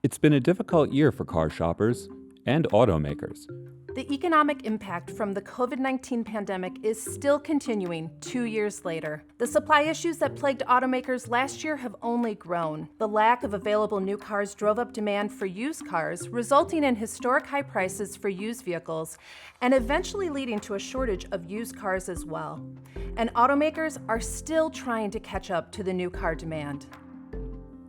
It's been a difficult year for car shoppers and automakers. The economic impact from the COVID-19 pandemic is still continuing 2 years later. The supply issues that plagued automakers last year have only grown. The lack of available new cars drove up demand for used cars, resulting in historic high prices for used vehicles, and eventually leading to a shortage of used cars as well. And automakers are still trying to catch up to the new car demand.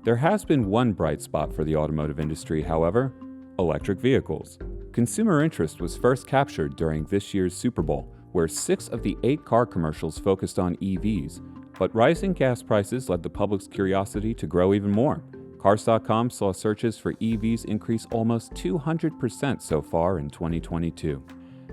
There has been one bright spot for the automotive industry, however: electric vehicles. Consumer interest was first captured during this year's Super Bowl, where 6 of the 8 car commercials focused on EVs, but rising gas prices led the public's curiosity to grow even more. Cars.com saw searches for EVs increase almost 200% so far in 2022.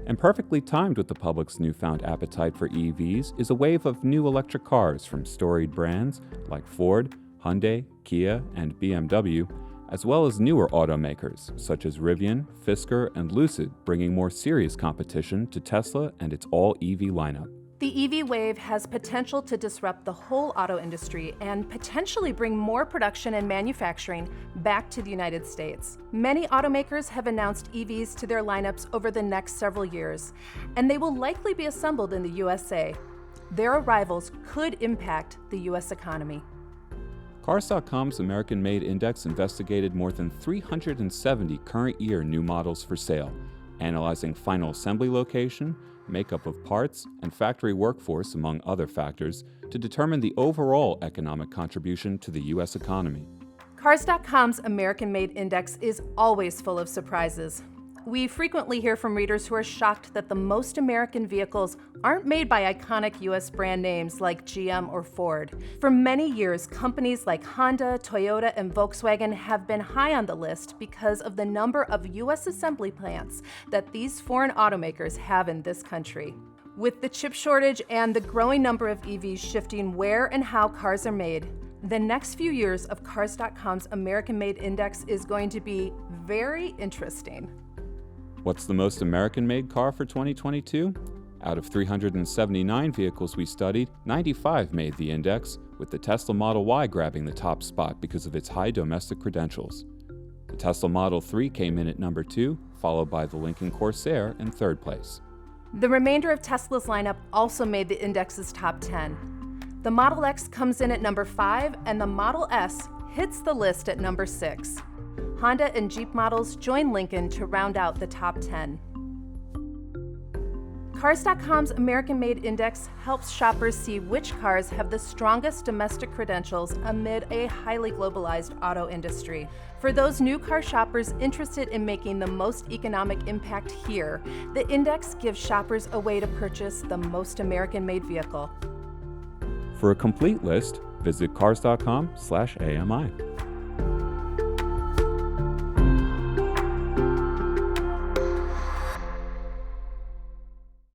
And perfectly timed with the public's newfound appetite for EVs is a wave of new electric cars from storied brands like Ford, Hyundai, Kia, and BMW, as well as newer automakers such as Rivian, Fisker, and Lucid, bringing more serious competition to Tesla and its all-EV lineup. The EV wave has potential to disrupt the whole auto industry and potentially bring more production and manufacturing back to the United States. Many automakers have announced EVs to their lineups over the next several years, and they will likely be assembled in the USA. Their arrivals could impact the U.S. economy. Cars.com's AmericanMade Index investigated more than 370 current year new models for sale, analyzing final assembly location, makeup of parts, and factory workforce, among other factors, to determine the overall economic contribution to the U.S. economy. Cars.com's AmericanMade Index is always full of surprises. We frequently hear from readers who are shocked that the most American vehicles aren't made by iconic U.S. brand names like GM or Ford. For many years, companies like Honda, Toyota, and Volkswagen have been high on the list because of the number of U.S. assembly plants that these foreign automakers have in this country. With the chip shortage and the growing number of EVs shifting where and how cars are made, the next few years of Cars.com's AmericanMade Index is going to be very interesting. What's the most American-made car for 2022? Out of 379 vehicles we studied, 95 made the index, with the Tesla Model Y grabbing the top spot because of its high domestic credentials. The Tesla Model 3 came in at number 2, followed by the Lincoln Corsair in 3rd place. The remainder of Tesla's lineup also made the index's top 10. The Model X comes in at number 5, and the Model S hits the list at number 6. Honda and Jeep models join Lincoln to round out the top 10. Cars.com's AmericanMade Index helps shoppers see which cars have the strongest domestic credentials amid a highly globalized auto industry. For those new car shoppers interested in making the most economic impact here, the index gives shoppers a way to purchase the most American-made vehicle. For a complete list, visit Cars.com/AMI.